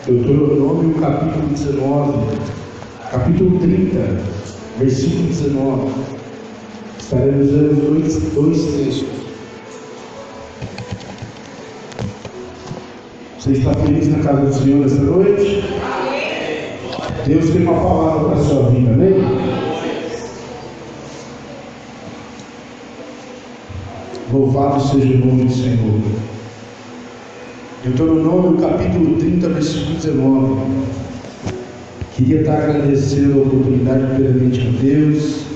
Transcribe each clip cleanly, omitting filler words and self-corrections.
Deuteronômio capítulo 19, capítulo 30, versículo 19. Estaremos usando dois textos. Você está feliz na casa do Senhor esta noite? Deus tem uma palavra para a sua vida, amém? Louvado seja o nome do Senhor. Deuteronômio capítulo 30, versículo 19. Queria estar agradecendo a oportunidade perante a Deus,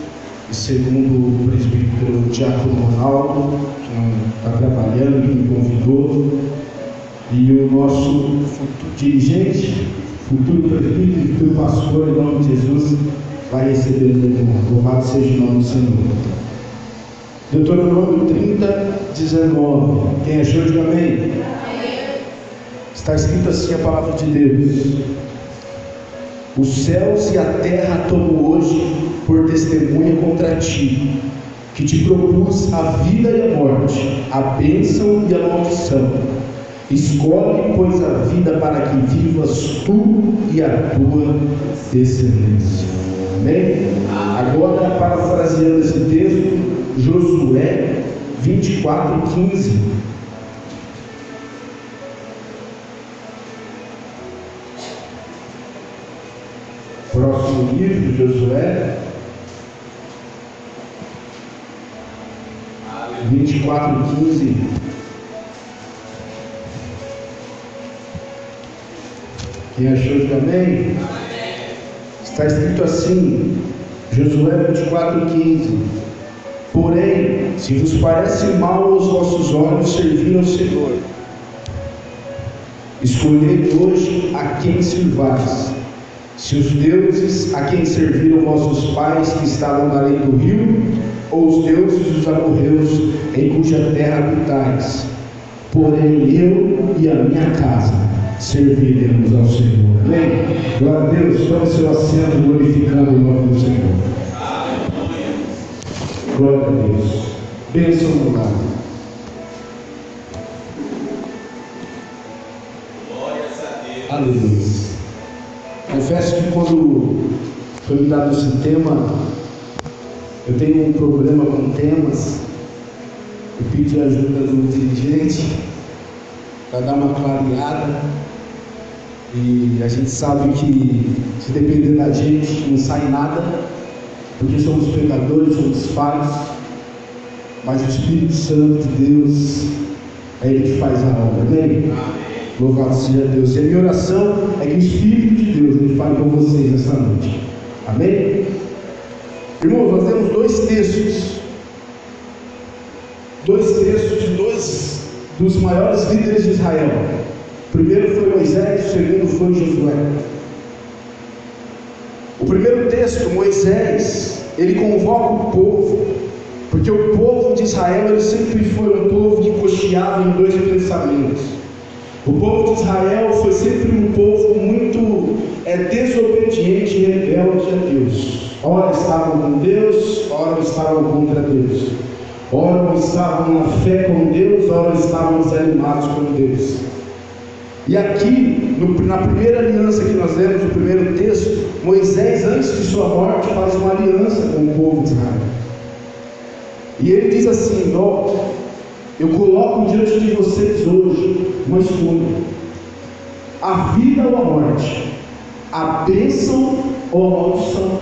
e segundo o presbítero Diácono Ronaldo, que não está trabalhando, que me convidou, e o nosso dirigente, futuro presbítero e futuro pastor, em nome de Jesus, vai receber o meu. Louvado seja o nome do Senhor. Deuteronômio 30, 19. Quem achou, diga amém. Está escrito assim a palavra de Deus: os céus e a terra tomo hoje por testemunha contra ti, que te propus a vida e a morte, a bênção e a maldição. Escolhe, pois, a vida para que vivas tu e a tua descendência. Amém? Agora, parafraseando esse texto, Josué 24, 15. Próximo livro, Josué 24, 15. Quem achou de amém? Está escrito assim, Josué 24, 15. Porém, se vos parece mal aos vossos olhos servir ao Senhor, escolhei hoje a quem servais. Se os deuses a quem serviram vossos pais que estavam na além do rio, ou os deuses dos amorreus em cuja terra habitais. Porém eu e a minha casa serviremos ao Senhor. Amém? Glória a Deus. Tome seu assento glorificando o nome do Senhor. Glória a Deus. Bênção no lar. Glórias a Deus. Aleluia. Confesso que quando foi me dado esse tema, eu tenho um problema com temas. Eu pedi a ajuda do dirigente para dar uma clareada. E a gente sabe que, se depender da gente, não sai nada, porque somos pecadores, somos falhos. Mas o Espírito Santo de Deus é Ele que faz a obra. Amém? Louvado seja Deus. E a minha oração é que o Espírito de Deus Ele fale com vocês esta noite. Amém? Irmãos, nós temos dois textos de dois dos maiores líderes de Israel. O primeiro foi Moisés, o segundo foi Josué. O primeiro texto, Moisés, ele convoca o povo, porque o povo de Israel ele sempre foi um povo que cocheava em dois pensamentos. O povo de Israel foi sempre um povo muito desobediente e rebelde a Deus. Ora estavam com Deus, ora estavam contra Deus. Ora estavam na fé com Deus, ora estavam desanimados com Deus. E aqui, na primeira aliança que nós lemos, no primeiro texto, Moisés, antes de sua morte, faz uma aliança com o povo de Israel. E ele diz assim: ó, eu coloco diante de vocês hoje uma escolha: a vida ou a morte, a bênção ou a maldição.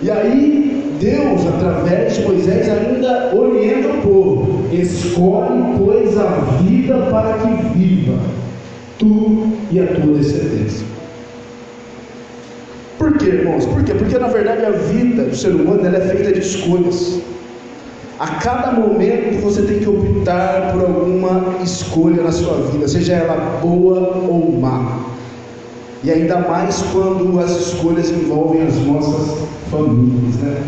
E aí Deus, através de Moisés, ainda orienta o povo: escolhe, pois, a vida para que viva tu e a tua descendência. Por quê, irmãos? Por quê? Porque na verdade a vida do ser humano ela é feita de escolhas. A cada momento você tem que optar por alguma escolha na sua vida, seja ela boa ou má. E ainda mais quando as escolhas envolvem as nossas famílias, né?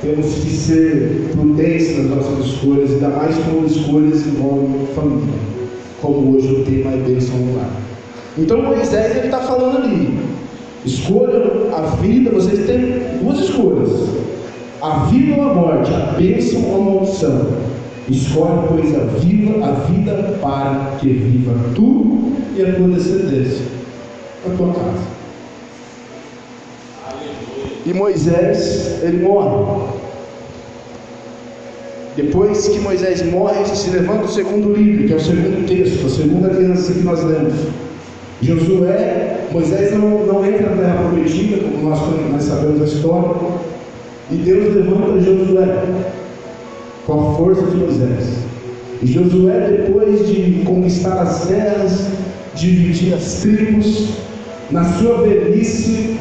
Temos que ser prudentes nas nossas escolhas, ainda mais quando escolhas envolvem família, como hoje o tema é bênção no lar. Então Moisés ele está falando ali: escolha a vida, vocês têm duas escolhas: a vida ou a morte, a bênção ou a maldição. Escolhe, pois, a vida para que viva tu e a tua descendência, a tua casa. E Moisés, ele morre. Depois que Moisés morre, se levanta o segundo livro, que é o segundo texto, a segunda aliança que nós lemos. Moisés não entra na terra prometida, como nós sabemos a história, e Deus levanta Josué com a força de Moisés. E Josué, depois de conquistar as terras, dividir as tribos, na sua velhice,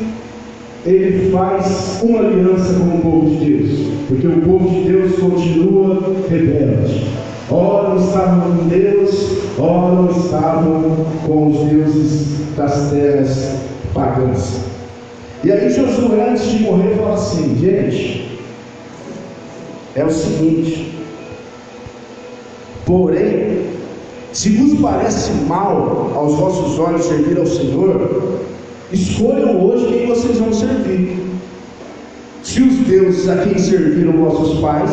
ele faz uma aliança com o povo de Deus, porque o povo de Deus continua rebelde. Ora estavam com Deus, ora estavam com os deuses das terras pagãs. E aí Josué, antes de morrer, fala assim: gente, é o seguinte, porém, se vos parece mal aos vossos olhos servir ao Senhor, escolham hoje quem vocês vão servir. Se os deuses a quem serviram vossos pais,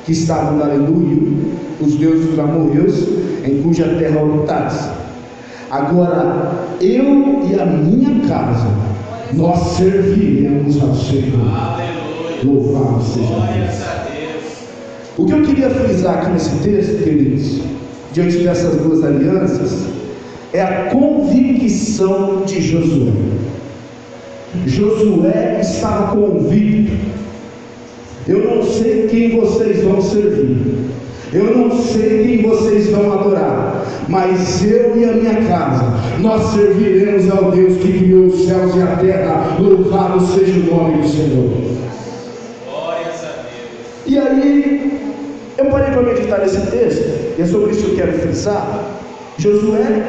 que estavam na além do rio, os deuses dos amorreus, em cuja terra habitais. Agora, eu e a minha casa, nós serviremos ao Senhor. Louvado seja Deus. O que eu queria frisar aqui nesse texto, queridos, diante dessas duas alianças, é a convicção de Josué. Josué estava convicto: eu não sei quem vocês vão servir, eu não sei quem vocês vão adorar, mas eu e a minha casa, nós serviremos ao Deus que criou os céus e a terra. Louvado seja o nome do Senhor. Glórias a Deus. E aí, eu parei para meditar nesse texto, e é sobre isso que eu quero frisar. Josué,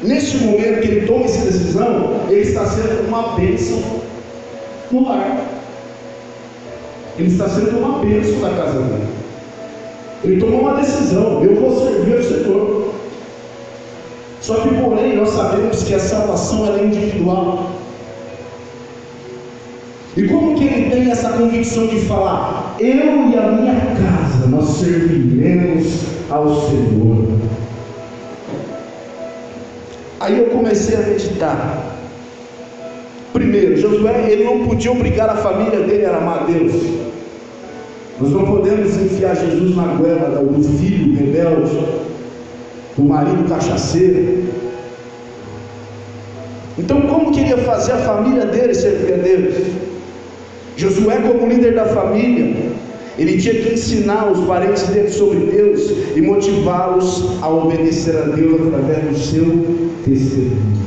neste momento que ele toma essa decisão, ele está sendo uma bênção no lar. Ele está sendo uma bênção na casa dele. Ele tomou uma decisão: eu vou servir ao Senhor. Só que, porém, nós sabemos que a salvação ela é individual. E como que ele tem essa convicção de falar: eu e a minha casa, nós serviremos ao Senhor? Aí eu comecei a meditar. Primeiro, Josué, ele não podia obrigar a família dele a amar a Deus. Nós não podemos enfiar Jesus na goela do filho rebelde, do marido cachaceiro. Então, como queria fazer a família dele servir a Deus? Josué, como líder da família, ele tinha que ensinar os parentes dele sobre Deus e motivá-los a obedecer a Deus através do seu testemunho.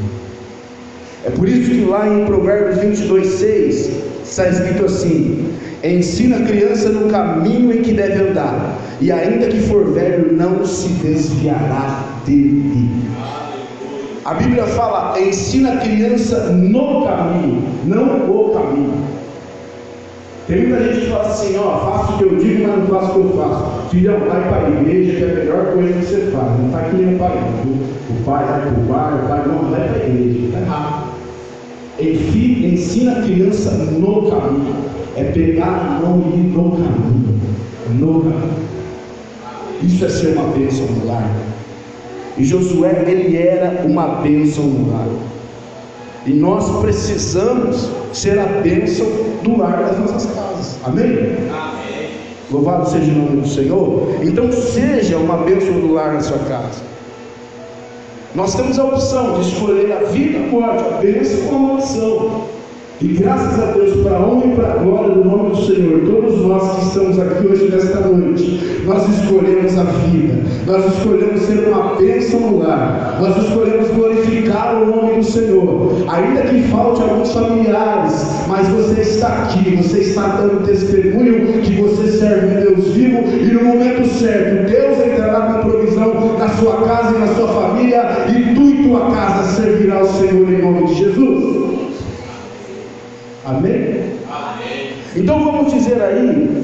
É por isso que lá em Provérbios 22:6 está escrito assim: ensina a criança no caminho em que deve andar, e ainda que for velho, não se desviará dele. A Bíblia fala: ensina a criança no caminho, não o caminho. Tem muita gente que fala assim: faço o que eu digo, mas não faço o que eu faço. Filhão, vai para a igreja, que é a melhor coisa que você faz. Não está aqui no pai, o pai vai para o bar, o pai não vai para a igreja. Está errado. Ensina a criança no caminho. É pegar a mão e ir no caminho. No caminho. Isso é ser uma bênção no lar. E Josué, ele era uma bênção no lar. E nós precisamos ser a bênção do lar das nossas casas. Amém? Amém. Louvado seja o nome do Senhor. Então seja uma bênção do lar na sua casa. Nós temos a opção de escolher a vida, a morte, a bênção ou a maldição. E graças a Deus, para a honra e para a glória do nome do Senhor, todos nós que estamos aqui hoje nesta noite, nós escolhemos a vida, nós escolhemos ser uma bênção no lar, nós escolhemos glorificar o nome do Senhor, ainda que falte alguns familiares, mas você está aqui, você está dando testemunho que você serve um Deus vivo, e no momento certo, Deus entrará com provisão na sua casa e na sua família, e tu e tua casa servirá ao Senhor em nome de Jesus. Amém? Amém. Então vamos dizer aí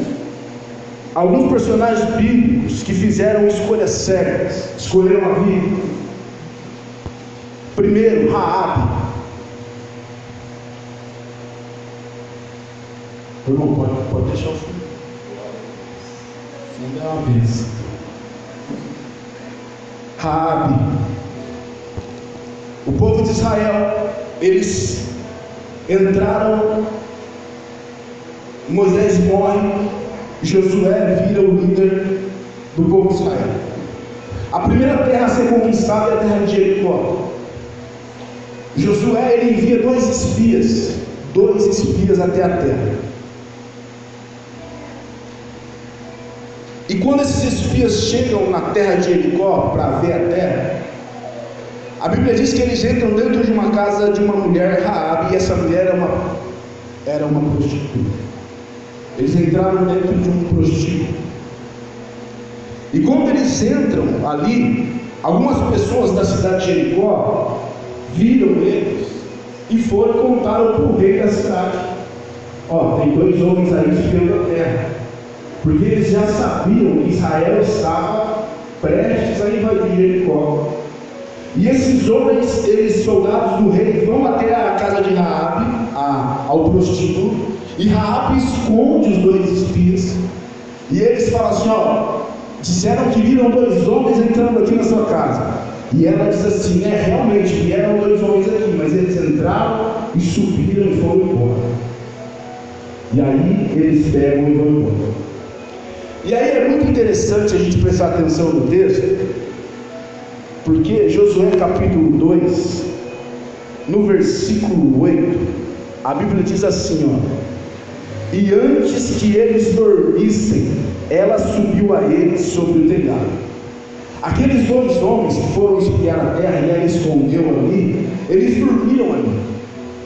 alguns personagens bíblicos que fizeram escolhas certas, escolheram a vida. Primeiro, Raabe. Irmão, pode deixar o fundo. O fundo é uma bênção. Raabe. O povo de Israel, eles entraram, Moisés morre, Josué vira o líder do povo de Israel. A primeira terra a ser conquistada é a terra de Jericó. Josué, ele envia dois espias até a terra. E quando esses espias chegam na terra de Jericó para ver a terra, a Bíblia diz que eles entram dentro de uma casa de uma mulher, Raabe, e essa mulher era uma prostituta. Eles entraram dentro de um prostíbulo. E quando eles entram ali, algumas pessoas da cidade de Jericó viram eles e foram e contaram para o rei da cidade: ó, tem dois homens aí espiando a terra. Porque eles já sabiam que Israel estava prestes a invadir Jericó. E esses homens, eles soldados do rei, vão até a casa de Raabe, ao prostíbulo, e Raabe esconde os dois espias. E eles falam assim: ó, disseram que viram dois homens entrando aqui na sua casa. E ela diz assim: realmente vieram dois homens aqui, mas eles entraram e subiram e foram embora. E aí eles pegam e vão embora. E aí é muito interessante a gente prestar atenção no texto, porque Josué capítulo 2, no versículo 8, a Bíblia diz assim, ó: e antes que eles dormissem, ela subiu a eles sobre o telhado. Aqueles dois homens que foram espiar a terra e ela escondeu ali, eles dormiram ali,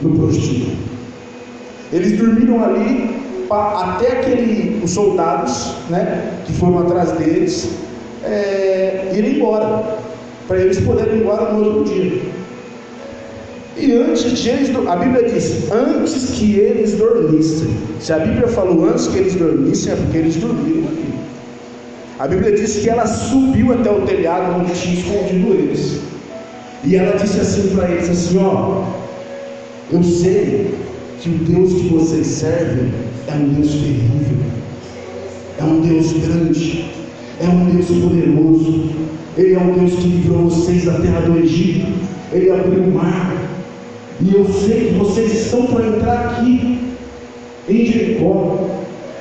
no prostíbulo. Eles dormiram ali até os soldados, né, que foram atrás deles, irem embora, para eles poderem ir embora no outro dia. E antes de eles, a Bíblia diz, antes que eles dormissem. Se a Bíblia falou antes que eles dormissem, é porque eles dormiram ali. A Bíblia diz que ela subiu até o telhado onde tinha escondido eles. E ela disse assim para eles, assim, ó: eu sei que o Deus que vocês servem é um Deus terrível, é um Deus grande, é um Deus poderoso. Ele é um Deus que livrou vocês da terra do Egito, Ele abriu o mar, e eu sei que vocês estão para entrar aqui em Jericó,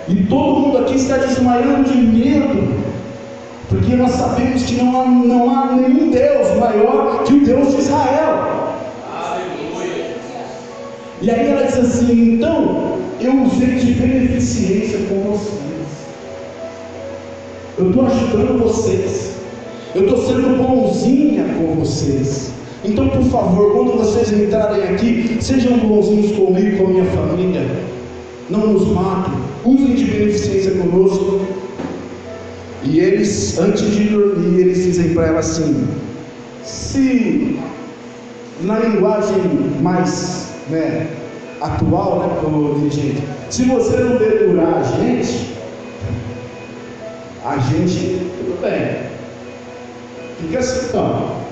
e todo mundo aqui está desmaiando de medo, porque nós sabemos que não há nenhum Deus maior que o Deus de Israel. Aleluia. E aí ela diz assim: então eu usei de beneficência com vocês, eu estou ajudando vocês, eu estou sendo bonzinha com vocês. Então, por favor, quando vocês entrarem aqui, sejam bonzinhos comigo e com a minha família, não nos matem, usem de beneficência conosco. E eles, antes de dormir, eles dizem para ela assim: se na linguagem mais atual, como dirigente, se você não dedurar a gente tudo bem, fica assim então.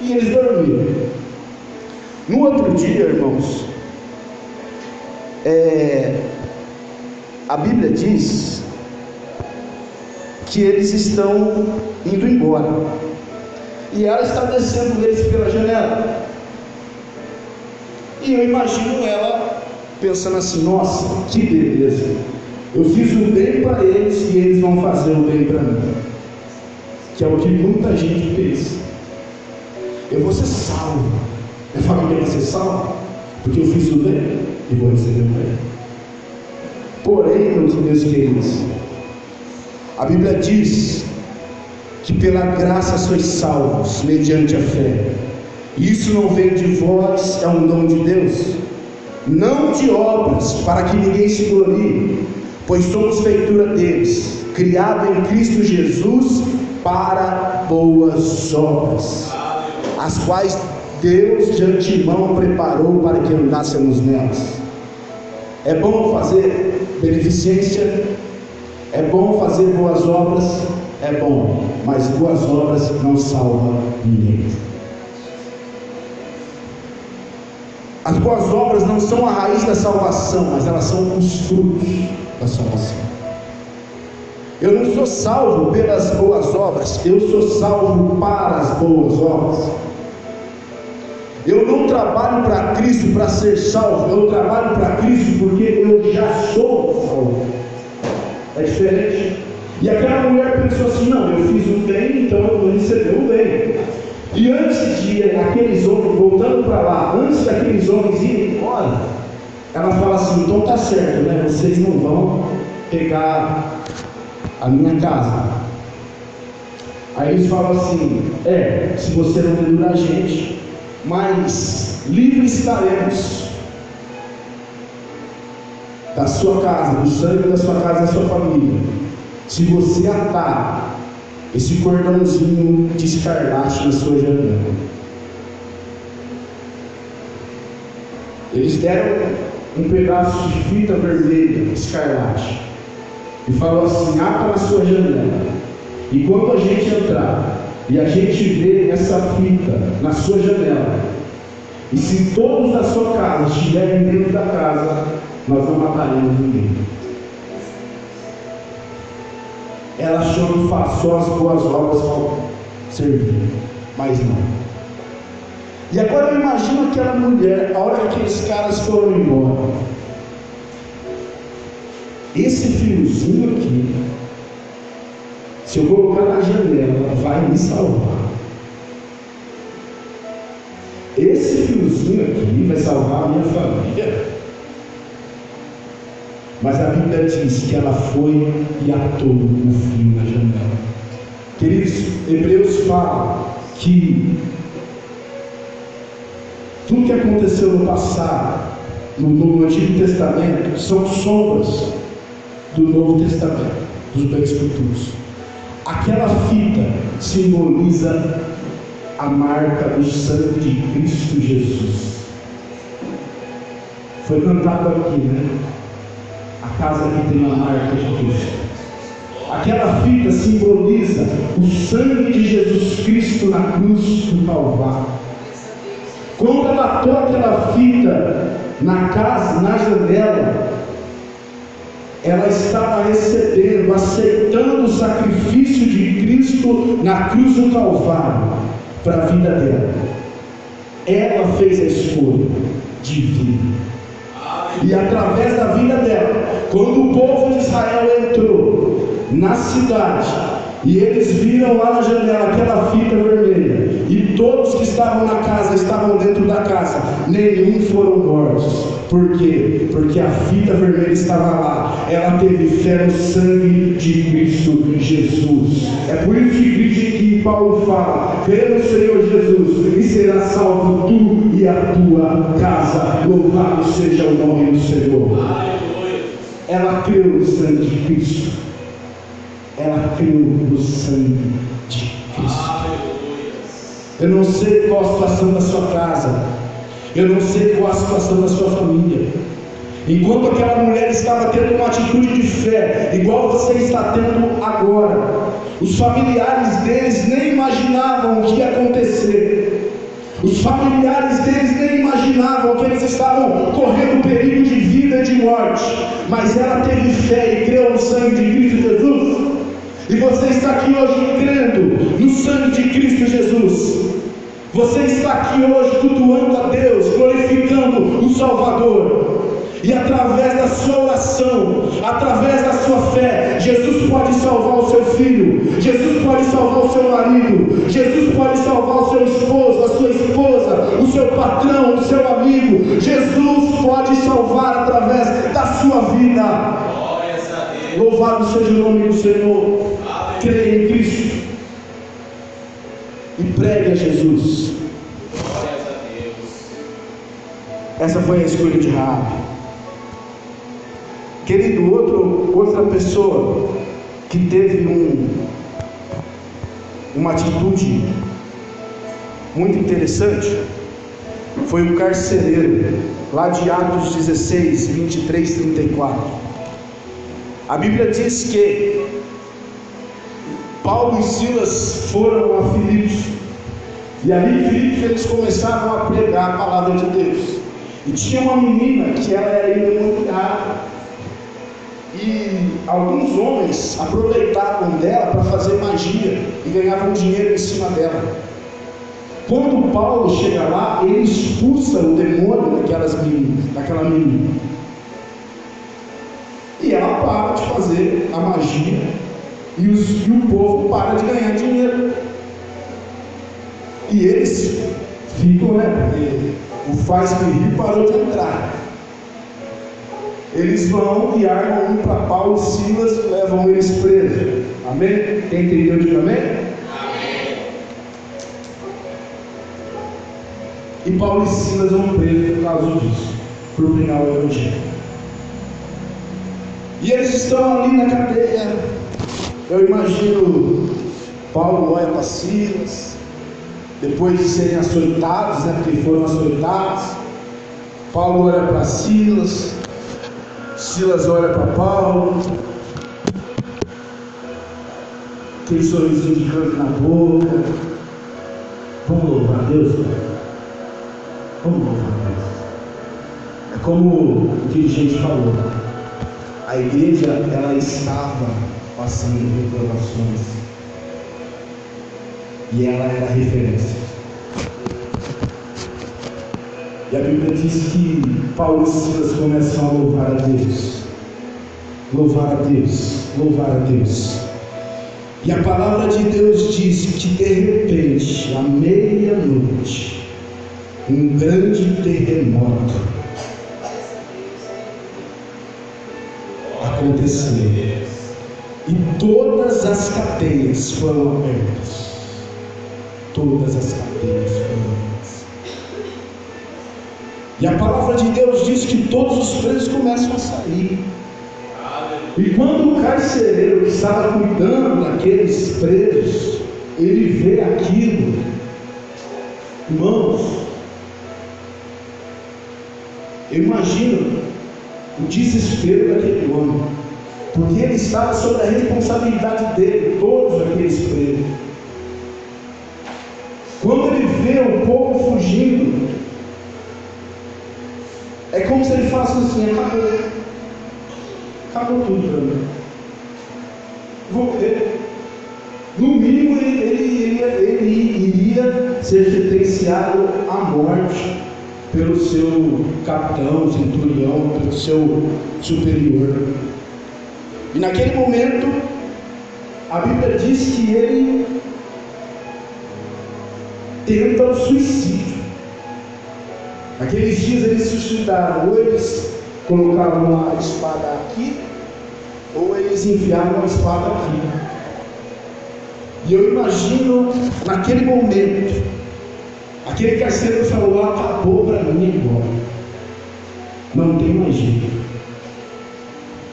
E eles dormiram. No outro dia, irmãos, a Bíblia diz que eles estão indo embora, e ela está descendo eles pela janela, e eu imagino ela pensando assim: nossa, que beleza, eu fiz o bem para eles e eles vão fazer o bem para mim, que é o que muita gente pensa. Eu vou ser salvo, minha família vai ser salva, porque eu fiz o bem e vou receber o bem. Porém, meus queridos, a Bíblia diz que pela graça sois salvos, mediante a fé. Isso não vem de vós, é um dom de Deus, não de obras, para que ninguém se glorie, pois somos feitura deles, criado em Cristo Jesus para boas obras, as quais Deus de antemão preparou para que andássemos nelas. É bom fazer beneficência, é bom fazer boas obras, é bom, mas boas obras não salvam ninguém. As boas obras não são a raiz da salvação, mas elas são os frutos da salvação. Eu não sou salvo pelas boas obras, eu sou salvo para as boas obras. Eu não trabalho para Cristo para ser salvo, eu trabalho para Cristo porque eu já sou salvo. É diferente. E aquela mulher pensou assim: não, eu fiz um bem, então eu vou receber o bem. E antes de aqueles homens, voltando para lá, antes daqueles homens irem embora, ela fala assim: então tá certo, né? Vocês não vão pegar a minha casa. Aí eles falam assim: se você não dedurar a gente, mas livres estaremos da sua casa, do sangue da sua casa e da sua família, se você atar esse cordãozinho de escarlate na sua janela. Eles deram um pedaço de fita vermelha, escarlate, e falou assim: ata na sua janela, e quando a gente entrar e a gente vê essa fita na sua janela, e se todos da sua casa estiverem dentro da casa, nós não mataremos ninguém. Ela achou que só as boas obras vão servir, mas não. E agora eu imagino aquela mulher, a hora que aqueles caras foram embora, esse fiozinho aqui, se eu colocar na janela, vai me salvar. Esse fiozinho aqui vai salvar a minha família. Mas a Bíblia diz que ela foi e atou o fio na janela. Queridos, Hebreus fala que tudo que aconteceu no passado, no Antigo Testamento, são sombras do Novo Testamento, dos bens futuros. Aquela fita simboliza a marca do sangue de Cristo Jesus. Foi cantado aqui, né? A casa que tem a marca de Cristo. Aquela fita simboliza o sangue de Jesus Cristo na cruz do Calvário. Quando ela atou aquela fita na casa, na janela, ela estava recebendo, aceitando o sacrifício de Cristo na cruz do Calvário para a vida dela. Ela fez a escolha de vir. E através da vida dela, quando o povo de Israel entrou na cidade, e eles viram lá na janela aquela fita vermelha, e todos que estavam na casa estavam dentro da casa, nenhum foram mortos. Por quê? Porque a fita vermelha estava lá. Ela teve fé no sangue de Cristo Jesus. É por isso que Paulo fala: crê no Senhor Jesus e será salvo tu e a tua casa. Louvado seja o nome do Senhor. Ela creu no sangue de Cristo. Ela creu no sangue de Cristo. Eu não sei qual a situação da sua casa, eu não sei qual a situação da sua família. Enquanto aquela mulher estava tendo uma atitude de fé, igual você está tendo agora, os familiares deles nem imaginavam o que ia acontecer. Os familiares deles nem imaginavam que eles estavam correndo perigo de vida e de morte. Mas ela teve fé e creu no sangue de Cristo Jesus. E você está aqui hoje crendo no sangue de Cristo Jesus. Você está aqui hoje cultuando a Deus, glorificando o Salvador. E através da sua oração, através da sua fé, Jesus pode salvar o seu filho, Jesus pode salvar o seu marido, Jesus pode salvar o seu esposo, a sua esposa, o seu patrão, o seu amigo. Jesus pode salvar através da sua vida. Louvado seja o nome do Senhor. Creia em Cristo e pregue a Jesus. Essa foi a escolha de Raabe. Querido, outra pessoa que teve uma atitude muito interessante foi o carcereiro, lá de Atos 16, 23, 34. A Bíblia diz que Paulo e Silas foram a Filipos, e ali em Filipos eles começaram a pregar a palavra de Deus. E tinha uma menina que ela era endemoniada. E alguns homens aproveitavam dela para fazer magia e ganhavam dinheiro em cima dela. Quando Paulo chega lá, ele expulsa o demônio daquela menina. E ela para de fazer a magia e o povo para de ganhar dinheiro. E eles ficam, porque o faz-me rir parou de entrar. Eles vão e armam um para Paulo e Silas e levam eles presos. Amém? Quem entendeu, diga amém? Amém. E Paulo e Silas vão presos por causa disso, por pregar o Evangelho. E eles estão ali na cadeia. Eu imagino Paulo olha para Silas, depois de serem açoitados, porque foram açoitados. Paulo olha para Silas, Silas olha para Paulo, aquele sorrisinho de canto na boca. Vamos louvar a Deus, Pai. Vamos louvar a Deus. É como o dirigente falou, a igreja ela estava passando reprovações e ela era referência. E a Bíblia diz que Paulo e Silas começam a louvar a Deus, louvar a Deus, louvar a Deus. E a palavra de Deus diz que de repente, à meia-noite, um grande terremoto aconteceu. E todas as cadeias foram abertas. Todas as cadeias foram abertas. E a palavra de Deus diz que todos os presos começam a sair. E quando o carcereiro que estava cuidando daqueles presos, ele vê aquilo, irmãos, eu imagino o desespero daquele homem, porque ele estava sob a responsabilidade dele, todos aqueles presos. Quando ele vê o povo fugindo, é como se ele falasse assim: acabou tudo para mim. Vou ver. No mínimo ele iria ser sentenciado à morte pelo seu capitão, centurião, pelo seu superior. E naquele momento, a Bíblia diz que ele tenta o suicídio. Naqueles dias eles se suicidaram, ou eles colocavam a espada aqui, ou eles enfiavam a espada aqui. E eu imagino, naquele momento, aquele carcereiro falou: acabou para mim agora, não tem mais jeito,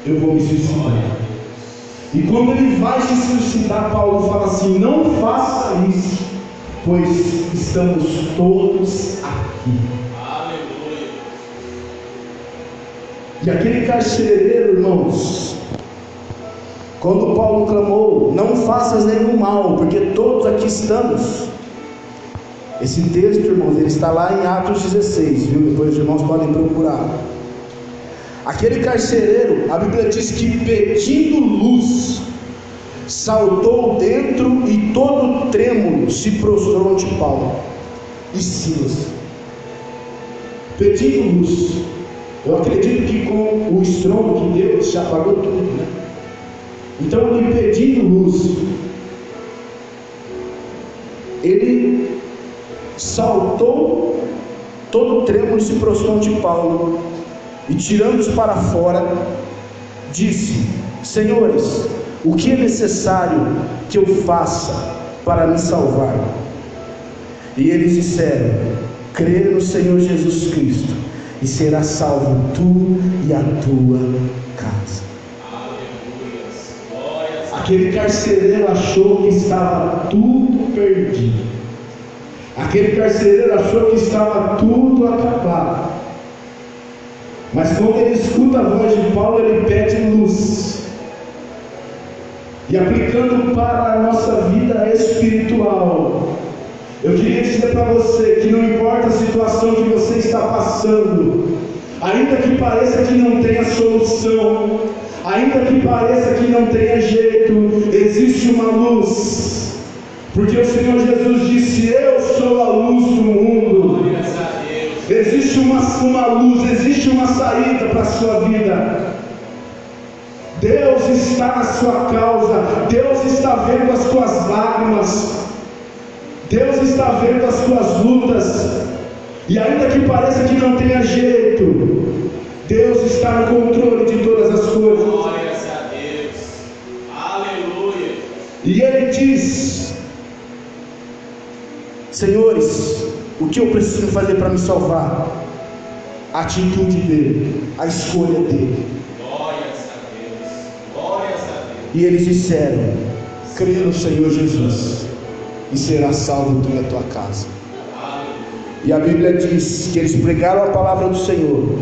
eu vou me suicidar. E quando ele vai se suicidar, Paulo fala assim: não faça isso, pois estamos todos aqui. Aleluia. E aquele carcereiro, irmãos, quando Paulo clamou: não faças nenhum mal, porque todos aqui estamos. Esse texto, irmãos, ele está lá em Atos 16, viu? Depois os irmãos podem procurar. Aquele carcereiro, a Bíblia diz que pedindo luz, saltou dentro e todo trêmulo se prostrou ante Paulo e Silas, pedindo luz. Eu acredito que com o estrondo que deu, já apagou tudo, né? Então ele pedindo luz, ele saltou, todo trêmulo se prostrou ante Paulo, e tirando-os para fora, disse: senhores, o que é necessário que eu faça para me salvar? E eles disseram: crê no Senhor Jesus Cristo, e será salvo tu e a tua casa. Aquele carcereiro achou que estava tudo perdido. Aquele carcereiro achou que estava tudo acabado. Mas quando ele escuta a voz de Paulo, ele pede luz. E aplicando para a nossa vida espiritual, eu queria dizer para você que não importa a situação que você está passando, ainda que pareça que não tenha solução, Ainda que pareça que não tenha jeito, existe uma luz. Porque o Senhor Jesus disse: eu sou a luz do mundo. Existe uma luz, existe uma saída para a sua vida. Deus está na sua causa. Deus está vendo as tuas lágrimas. Deus está vendo as tuas lutas. E ainda que pareça que não tenha jeito, Deus está no controle de todas as coisas. Glórias a Deus. Aleluia. E Ele diz: senhores, o que eu preciso fazer para me salvar? A atitude dele, a escolha dele. Glórias a Deus. Glórias a Deus. E eles disseram: crê no Senhor Jesus e será salvo tu e a tua casa. Aleluia. E a Bíblia diz que eles pregaram a palavra do Senhor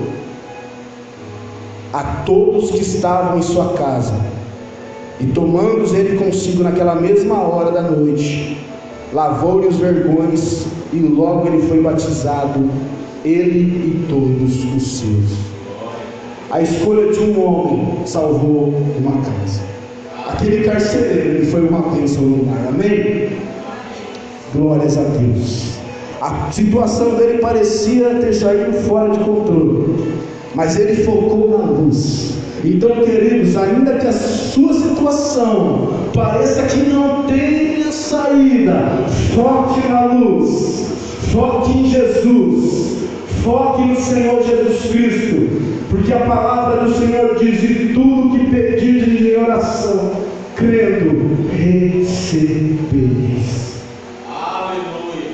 a todos que estavam em sua casa, e tomando-os ele consigo naquela mesma hora da noite, lavou-lhe os vergões, e logo ele foi batizado, ele e todos os seus. A escolha de um homem salvou uma casa. Aquele carcereiro, ele foi uma bênção no lar. Amém? Glórias a Deus. A situação dele parecia ter saído fora de controle, mas ele focou na luz. Então, queridos, ainda que a sua situação pareça que não tenha saída, foque na luz, foque em Jesus, foque no Senhor Jesus Cristo, porque a palavra do Senhor diz: e tudo que pedirdes em oração, crendo, recebereis. Aleluia.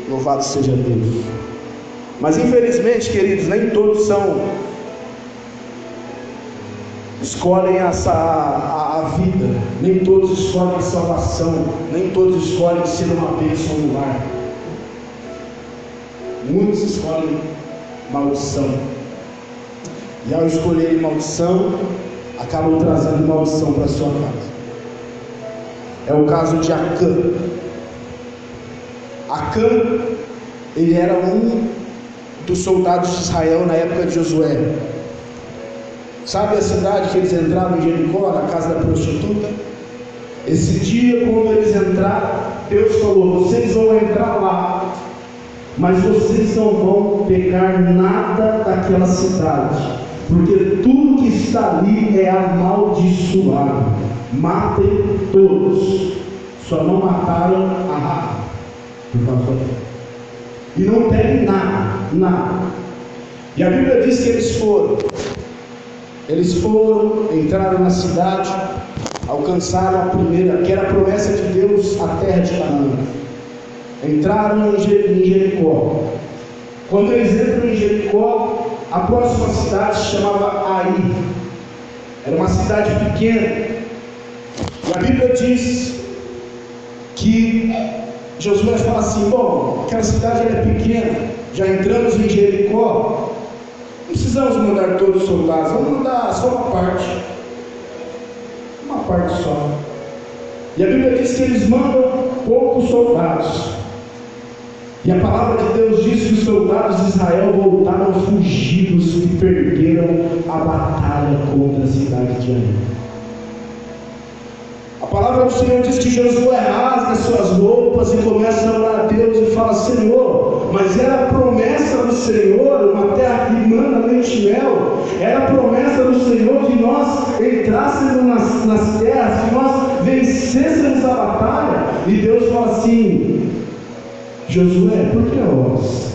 Louvado seja Deus. Mas infelizmente, queridos, nem todos escolhem a vida, nem todos escolhem a salvação, nem todos escolhem ser uma bênção no lar. Muitos escolhem maldição, e ao escolherem maldição, acabam trazendo maldição para a sua casa. É o caso de Acã. Acã, ele era um dos soldados de Israel na época de Josué. Sabe a cidade que eles entraram em Jericó, na casa da prostituta? Esse dia, quando eles entraram, Deus falou: vocês vão entrar lá, mas vocês não vão pegar nada daquela cidade, porque tudo que está ali é amaldiçoado. Matem todos, só não mataram a Rahab, por favor. E não peguem nada. E a Bíblia diz que eles foram, entraram na cidade, alcançaram a primeira, que era a promessa de Deus, a terra de Canaã. Entraram em Jericó. Quando eles entram em Jericó, a próxima cidade se chamava Ai. Era uma cidade pequena. E a Bíblia diz que Josué fala assim: bom, aquela cidade era pequena, já entramos em Jericó, não precisamos mandar todos os soldados, vamos mandar só uma parte só. E a Bíblia diz que eles mandam poucos soldados, e a palavra de Deus diz que os soldados de Israel voltaram fugidos e perderam a batalha contra a cidade de Ai. A palavra do Senhor diz que Josué rasga suas roupas e começa a orar a Deus e fala: Senhor, mas era a promessa do Senhor, uma terra que manda leite e mel, era a promessa do Senhor que nós entrássemos nas terras, que nós vencêssemos a batalha. E Deus fala assim: Josué, por que oras?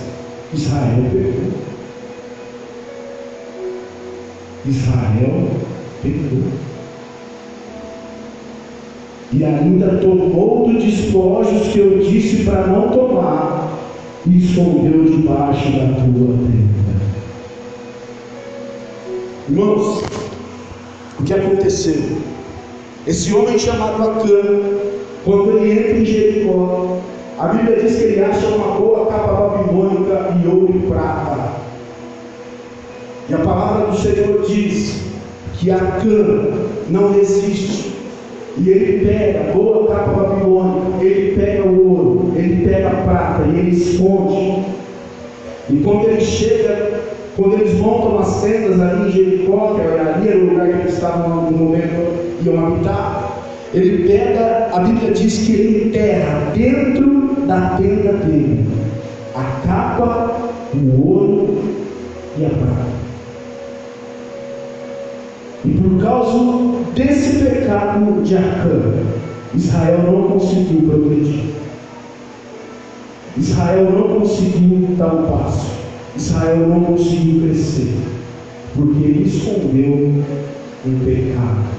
Israel pecou. Israel pecou. E ainda tomou dos despojos que eu disse para não tomar, e escondeu debaixo da tua tenda. Irmãos, o que aconteceu? Esse homem chamado Acã, quando ele entra em Jericó, a Bíblia diz que ele acha uma boa capa babilônica e ouro e prata. E a palavra do Senhor diz que Acã não resiste. E ele pega a boa capa babilônica, ele pega o ouro, ele pega a prata e ele esconde. E quando ele chega quando eles montam as tendas ali em Jericó, que ali era o lugar que eles estavam no momento iam habitar, ele pega, a Bíblia diz que ele enterra dentro da tenda dele a capa, o ouro e a prata. E por causa desse pecado de Acã, Israel não conseguiu progredir. Israel não conseguiu dar um passo. Israel não conseguiu crescer, porque ele escondeu um pecado.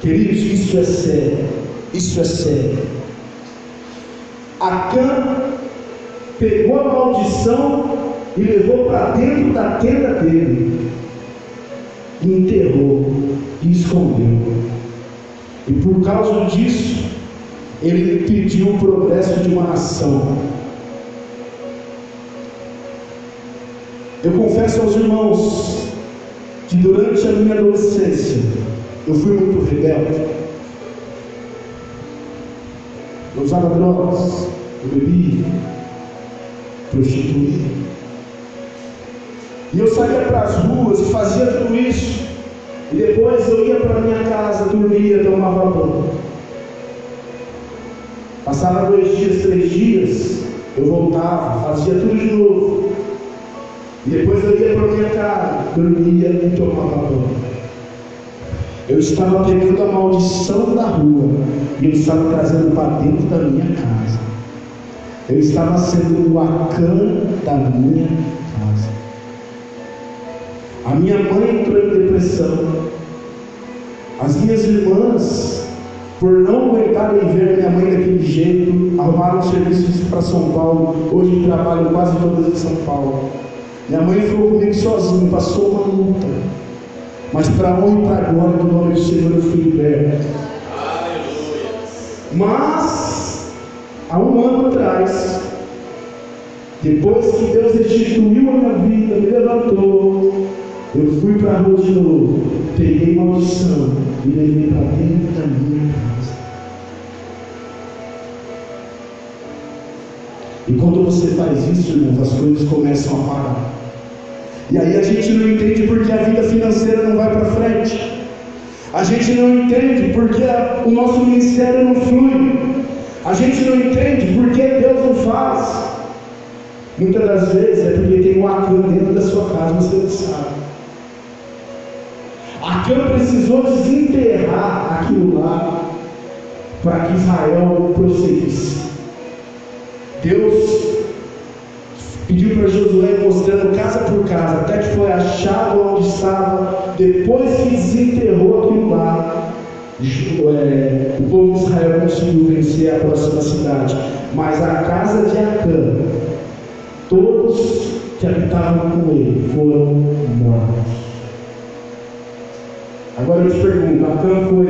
Queridos, isso é sério. Isso é sério. Acã pegou a maldição e levou para dentro da tenda dele, enterrou e escondeu. E por causa disso, ele impediu o progresso de uma nação. Eu confesso aos irmãos que durante a minha adolescência eu fui muito rebelde. Eu usava drogas, eu bebia, prostituía. E eu saía para as ruas e fazia tudo isso. E depois eu ia para minha casa, dormia, tomava banho. Passava 2 dias, 3 dias, eu voltava, fazia tudo de novo. E depois eu ia para minha casa, dormia e tomava banho. Eu estava pegando a maldição da rua e eu estava trazendo para dentro da minha casa. Eu estava sendo o Acã da minha casa. A minha mãe entrou em depressão. As minhas irmãs, por não aguentarem ver minha mãe daquele jeito, arrumaram serviços para São Paulo. Hoje trabalham quase todas em São Paulo. Minha mãe ficou comigo sozinha, passou uma luta. Mas para honra e para a glória do nome do Senhor eu fui liberto. Aleluia. Mas, há 1 ano atrás, depois que Deus restituiu a minha vida, me levantou, eu fui para a rua de novo, peguei maldição e levei para dentro da minha casa. E quando você faz isso, irmãos, as coisas começam a parar. E aí a gente não entende porque a vida financeira não vai para frente. A gente não entende porque o nosso ministério não flui. A gente não entende porque Deus não faz. Muitas das vezes é porque tem um Acã dentro da sua casa, você não sabe. Acã precisou desenterrar aquilo lá para que Israel prosseguisse. Deus pediu para Josué mostrando casa por casa, até que foi achado onde estava. Depois que desenterrou aquilo lá, o povo de Israel conseguiu vencer a próxima cidade. Mas a casa de Acã, todos que habitavam com ele foram mortos. Agora eu te pergunto, Acã foi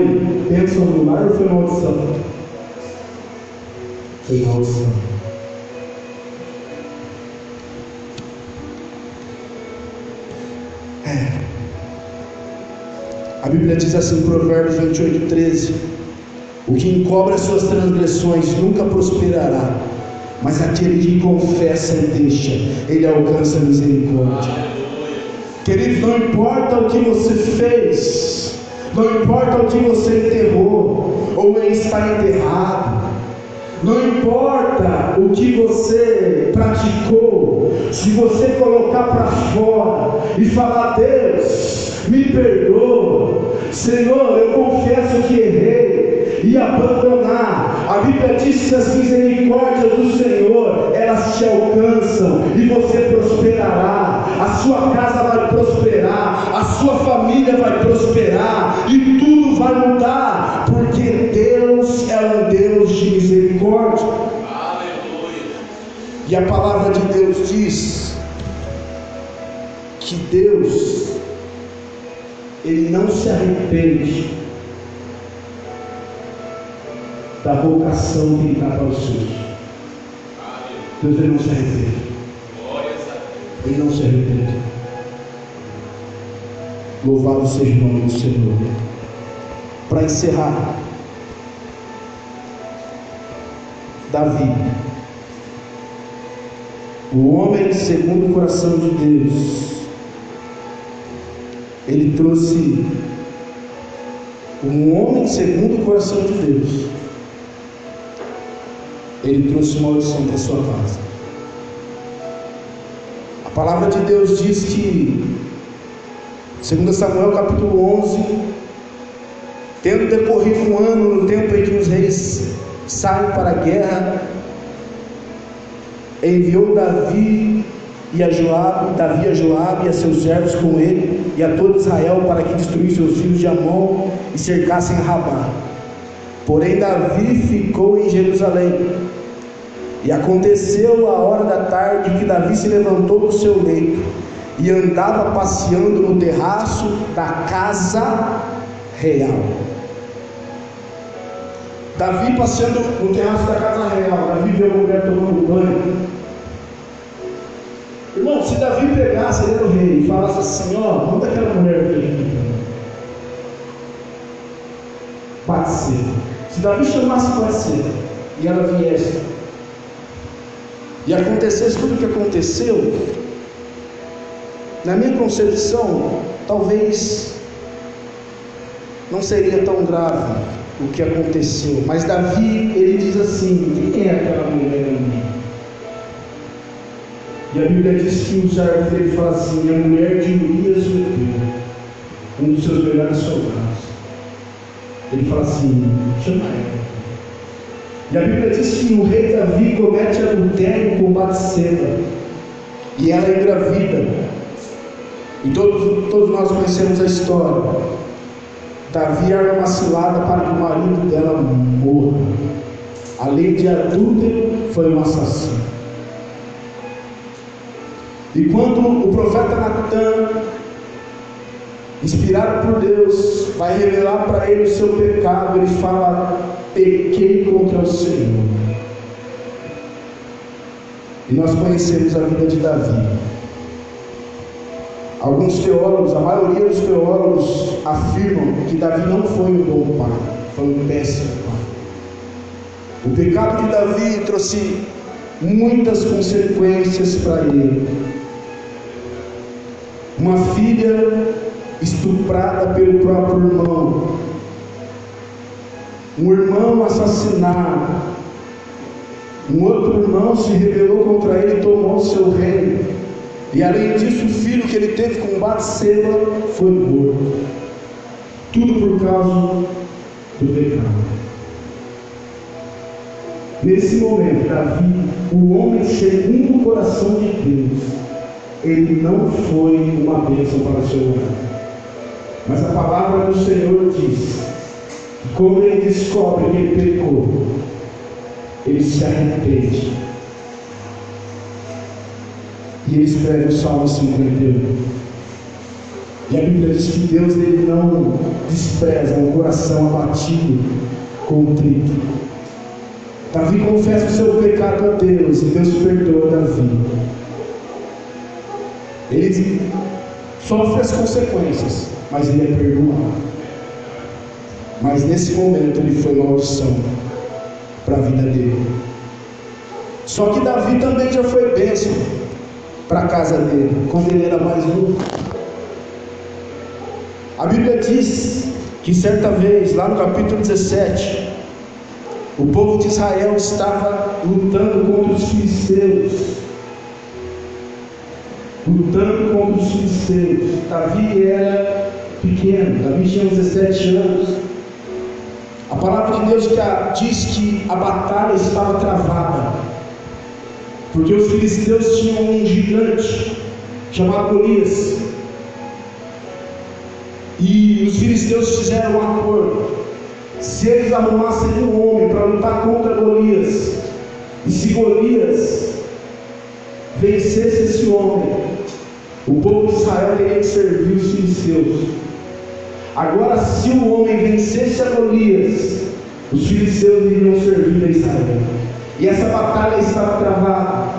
bênção no lar ou foi maldição? Foi maldição. A Bíblia diz assim, Provérbios 28:13: o que encobre as suas transgressões nunca prosperará, mas aquele que confessa e deixa, ele alcança a misericórdia. Queridos, não importa o que você fez, não importa o que você enterrou ou está enterrado, não importa o que você praticou, se você colocar para fora e falar: Deus, me perdoa, Senhor, eu confesso que errei, e abandonar, a Bíblia diz que as misericórdias do Senhor, elas te alcançam, e você prosperará, a sua casa vai prosperar, a sua família vai prosperar, e tudo vai mudar, porque Deus é um Deus de misericórdia. Aleluia. E a palavra de Deus diz que Deus, Ele não se arrepende da vocação que Ele dá para os seus. Deus, Ele não se arrepende. Ele não se arrepende. Louvado seja o nome do Senhor. Para encerrar, Davi, o homem segundo o coração de Deus, ele trouxe um homem segundo o coração de Deus, ele trouxe maldição para sua casa. A palavra de Deus diz que, 2 Samuel capítulo 11, tendo decorrido um ano no tempo em que os reis saem para a guerra, enviou Davi a Joabe e a seus servos com ele e a todo Israel para que destruíssem os filhos de Amon e cercassem Rabá. Porém Davi ficou em Jerusalém. E aconteceu a hora da tarde que Davi se levantou do seu leito e andava passeando no terraço da casa real. Davi passeando no terraço da casa real. Davi viu a mulher tomando banho. Irmão, se Davi pegasse, ele era o rei, e falasse assim: ó, manda aquela mulher vir aqui. Pode ser. Se Davi chamasse, pode ser, e ela viesse, e acontecesse tudo o que aconteceu, na minha concepção, talvez não seria tão grave o que aconteceu. Mas Davi, ele diz assim: quem é aquela mulher? E a Bíblia diz que o servo dele fala assim: a mulher de Urias o Heteu, um dos seus melhores soldados. Ele fala assim: chama ela. E a Bíblia diz que o rei Davi comete adultério com Batseba, e ela é engravida. E todos nós conhecemos a história. Davi arma uma cilada para que o marido dela morra. Além de adúltero, foi um assassino. E quando o profeta Natã, inspirado por Deus, vai revelar para ele o seu pecado, ele fala: pequei contra o Senhor. E nós conhecemos a vida de Davi. Alguns teólogos, a maioria dos teólogos, afirmam que Davi não foi um bom pai, foi um péssimo pai. O pecado de Davi trouxe muitas consequências para ele. Uma filha estuprada pelo próprio irmão, um irmão assassinado, um outro irmão se rebelou contra ele e tomou o seu reino, e além disso o filho que ele teve com Batseba foi morto, tudo por causa do pecado. Nesse momento, Davi, o homem segundo o coração de Deus, ele não foi uma bênção para o seu lar. Mas a palavra do Senhor diz que quando ele descobre que ele pecou, ele se arrepende. E ele escreve o Salmo 51. E a Bíblia diz que Deus ele não despreza um coração abatido, contrito. Davi confessa o seu pecado a Deus e Deus perdoa Davi. Ele sofre as consequências, mas ele é perdoado. Mas nesse momento ele foi maldição para a vida dele. Só que Davi também já foi bênção para a casa dele, quando ele era mais novo. A Bíblia diz que certa vez, lá no capítulo 17, o povo de Israel estava lutando contra os filisteus. Davi era pequeno, Davi tinha 17 anos. A palavra de Deus diz que a batalha estava travada, porque os filisteus tinham um gigante chamado Golias, e os filisteus fizeram um acordo: se eles arrumassem um homem para lutar contra Golias, e se Golias vencesse esse homem, o povo de Israel teria que servir os filisteus. Agora, se o homem vencesse a Golias, os filisteus iriam servir a Israel. E essa batalha estava travada.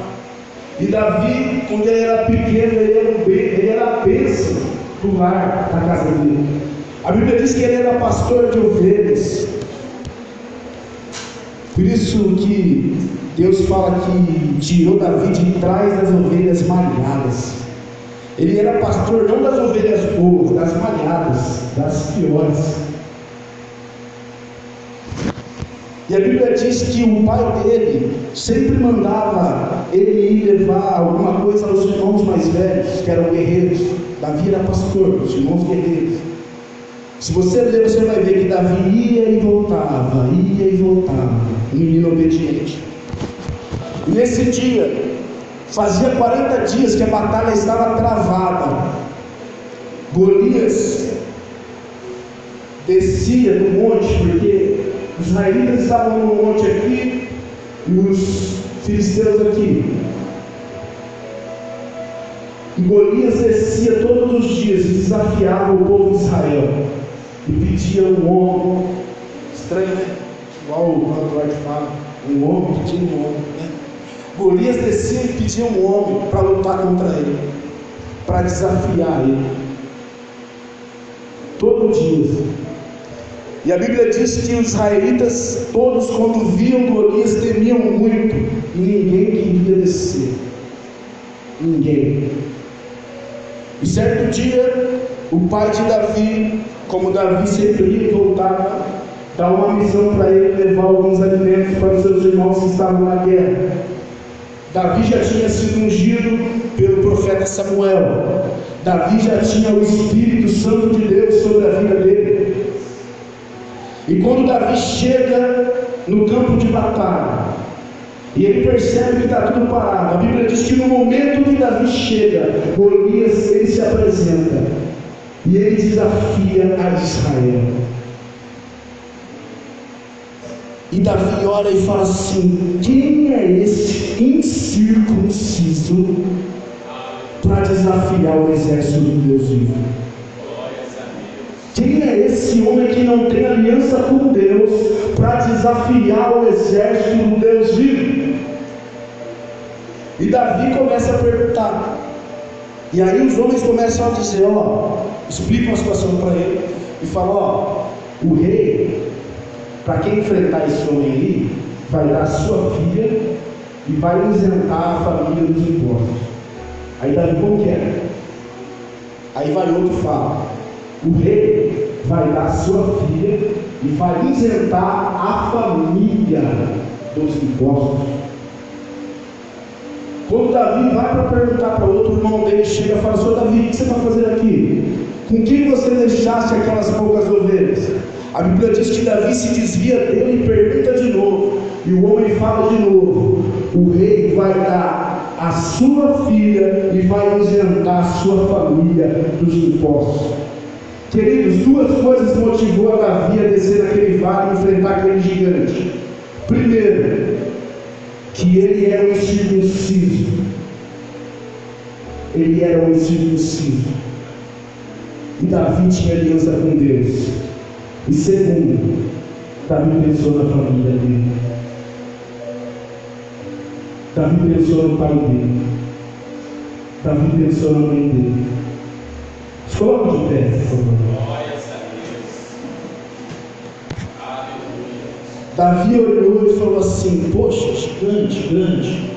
E Davi, quando ele era pequeno, ele era a bênção do lar, da casa dele. A Bíblia diz que ele era pastor de ovelhas. Por isso que Deus fala que tirou Davi de trás das ovelhas malhadas. Ele era pastor não das ovelhas boas, das malhadas, das piores. E a Bíblia diz que o pai dele sempre mandava ele ir levar alguma coisa aos irmãos mais velhos, que eram guerreiros. Davi era pastor, os irmãos guerreiros. Se você ler, você vai ver que Davi ia e voltava, um menino obediente. E nesse dia, fazia 40 dias que a batalha estava travada. Golias descia do monte, porque os israelitas estavam no monte aqui e os filisteus aqui. E Golias descia todos os dias e desafiava o povo de Israel e pedia um homem. Estranho, né? Igual o Eduardo fala, um homem pedindo um homem, né? Golias descia e pedia um homem para lutar contra ele, para desafiar ele, todo dia. E a Bíblia diz que os israelitas, todos quando viam Golias, temiam muito, e ninguém queria descer, ninguém. E certo dia, o pai de Davi, como Davi sempre ia e voltava, dá uma missão para ele levar alguns alimentos para os seus irmãos que estavam na guerra. Davi já tinha sido ungido pelo profeta Samuel. Davi já tinha o Espírito Santo de Deus sobre a vida dele. E quando Davi chega no campo de batalha, e ele percebe que está tudo parado, a Bíblia diz que no momento que Davi chega, Golias, ele se apresenta e ele desafia a Israel. E Davi ora e fala assim: quem é esse incircunciso para desafiar o exército do Deus vivo? Quem é esse homem que não tem aliança com Deus para desafiar o exército do Deus vivo? E Davi começa a perguntar. E aí os homens começam a dizer, explicam a situação para ele e falam, o rei, para quem enfrentar esse homem aí, vai dar a sua filha e vai isentar a família dos impostos. Aí Davi, como que é? Aí vai outro e fala, o rei vai dar a sua filha e vai isentar a família dos impostos. Quando Davi vai para perguntar para outro irmão dele, chega e fala, senhor Davi, o que você está fazendo aqui? Com quem você deixasse aquelas poucas ovelhas? A Bíblia diz que Davi se desvia dele e pergunta de novo. E o homem fala de novo, o rei vai dar a sua filha e vai isentar a sua família dos impostos. Queridos, duas coisas motivou a Davi a descer naquele vale e enfrentar aquele gigante. Primeiro, que ele era um incircunciso. Ele era um incircunciso. E Davi tinha aliança com Deus. E segundo, Davi pensou na família dele. Davi pensou no pai dele. Davi pensou na mãe dele. Se coloque de pé, por favor. Davi olhou e falou assim, poxa, gigante, grande,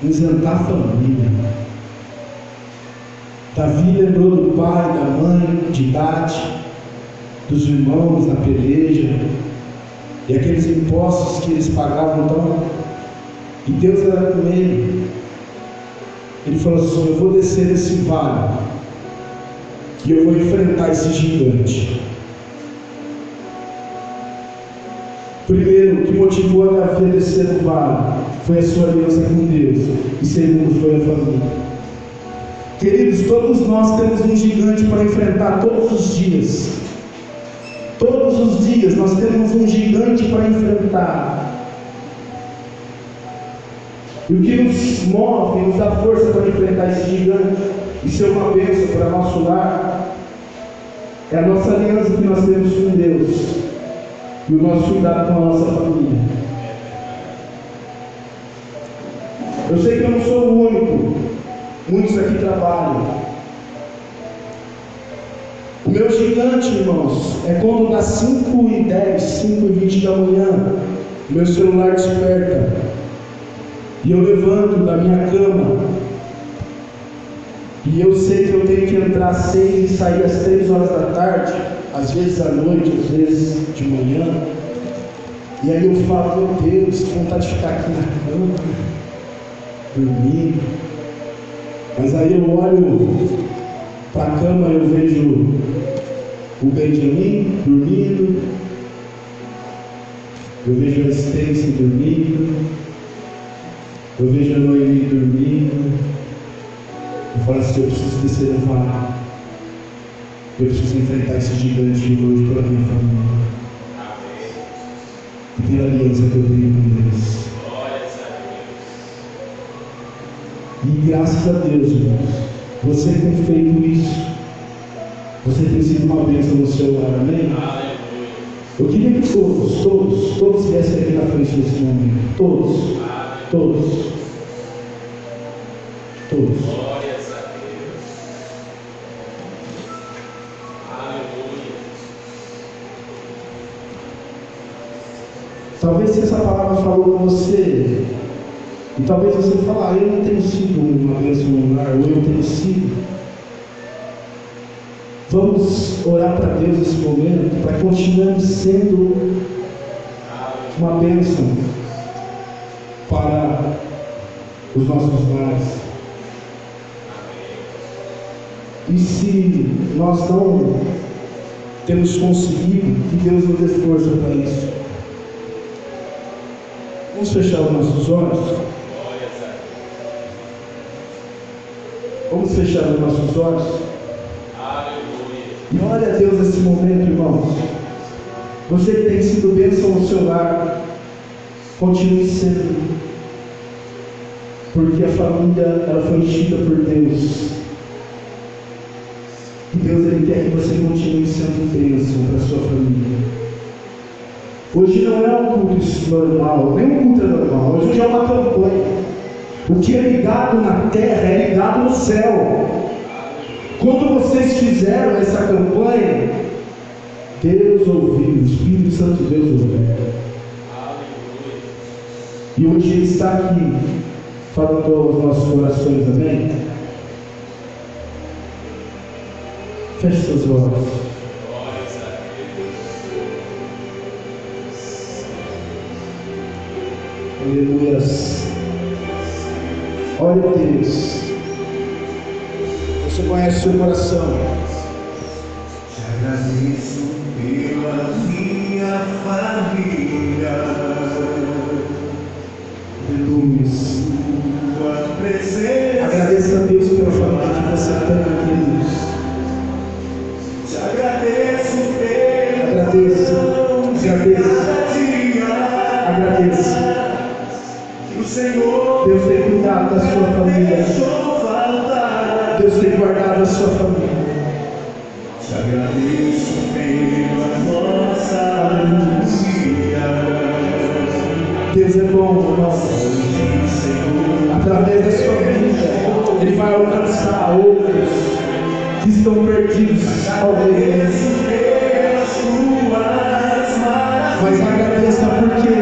isentar a família. Davi lembrou do pai, da mãe, de idade, dos irmãos na peleja, e aqueles impostos que eles pagavam então, e Deus era com ele. Ele falou assim, eu vou descer esse vale, e eu vou enfrentar esse gigante. Primeiro, o que motivou a Davi a descer do vale foi a sua aliança com Deus, e segundo, foi a família. Queridos, todos nós temos um gigante para enfrentar todos os dias. Todos os dias nós temos um gigante para enfrentar. E o que nos move, nos dá força para enfrentar esse gigante e ser uma bênção para nosso lar, é a nossa aliança que nós temos com Deus e o nosso cuidado com a nossa família. Eu sei que eu não sou o único, muitos aqui trabalham. O meu gigante, irmãos, é quando dá 5h10, 5h20 da manhã, meu celular desperta, e eu levanto da minha cama, e eu sei que eu tenho que entrar às 6 e sair às 3 horas da tarde, às vezes à noite, às vezes de manhã, e aí eu falo, meu Deus, que vontade de ficar aqui na cama, dormir. Mas aí eu olho para a cama e eu vejo o Benjamin dormindo, eu vejo a Stacy dormindo, eu vejo a Noemi dormindo. Eu falo assim, eu preciso descer no vale, eu preciso enfrentar esse gigante de hoje pela minha família e pela aliança que eu tenho com Deus. E graças a Deus, irmãos, você tem feito isso. Você tem sido uma bênção no seu lar, amém? Eu queria que todos viessem aqui na frente desse momento. Todos. Glórias a Deus. Aleluia. Talvez se essa palavra falou com você, e talvez você fale, eu não tenho sido uma bênção no lar, ou eu tenho sido. Vamos orar para Deus nesse momento, para continuarmos sendo uma bênção para os nossos lares. E se nós não temos conseguido, que Deus nos dê força para isso. Vamos fechar os nossos olhos. Vamos fechar os nossos olhos. E olha a Deus nesse momento, irmãos. Você que tem sido bênção no seu lar, continue sendo. Porque a família, ela foi enchida por Deus. E Deus, Ele quer que você continue sendo bênção para a sua família. Hoje não é um culto normal, nem um culto normal. Hoje é uma campanha. O que é ligado na terra é ligado no céu. Quando vocês fizeram essa campanha, Deus ouviu, o Espírito Santo de Deus ouviu. E hoje Ele está aqui, falando aos nossos corações, amém? Feche seus olhos. Aleluia. Olha Deus. Você conhece o seu coração. Te agradeço pela minha família. Aleluia. Tua presença. Agradeça a Deus pela família que você tem aqui. Te agradeço pela Agradeça. Agradeça. que o Senhor Deus tem cuidado da sua família. deixou faltar. Deus tem guardado a sua família. Te agradeço pela nossa família. Deus é bom, irmão. Através da sua vida, Ele vai alcançar outros que estão perdidos, talvez. Mas agradeça porque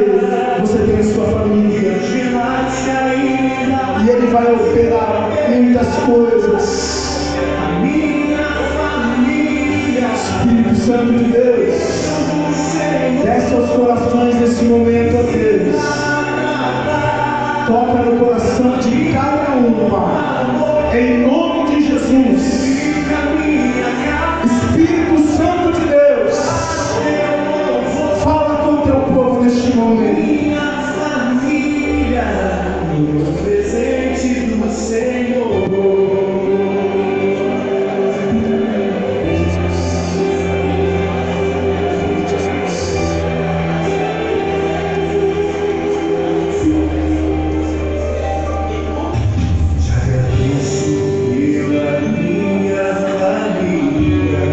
você tem a sua família. E Ele vai operar muitas coisas. Espírito Santo de Deus, desce aos corações nesse momento, ó Deus. Toca no coração de cada um, Pai. Em nome de Jesus. Espírito Santo de Deus, fala com o teu povo neste momento. Presente do Senhor. Te agradeço pela minha família.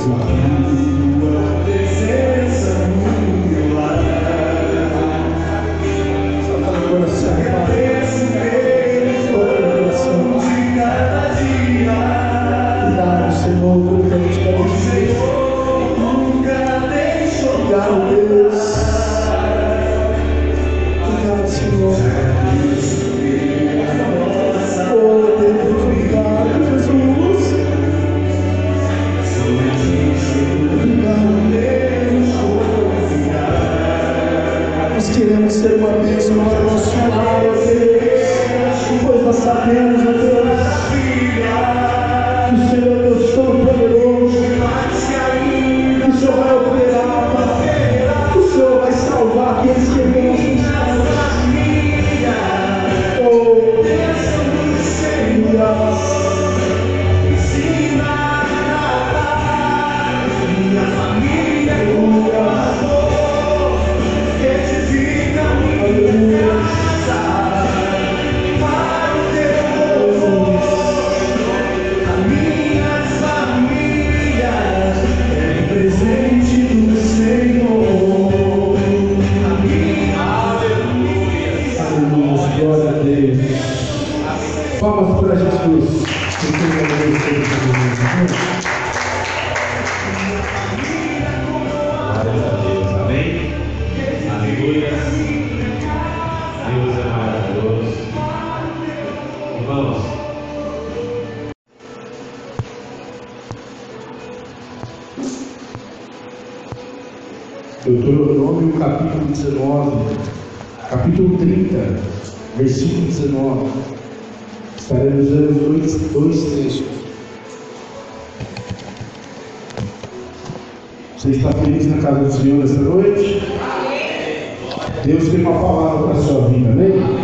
Por tua presença no meu lar. Toca no coração, Pai. irmãos. Deuteronômio capítulo 19, capítulo 30, versículo 19. Estaremos vendo dois textos. Você está feliz na casa do Senhor esta noite? Deus tem uma palavra para a sua vida, amém?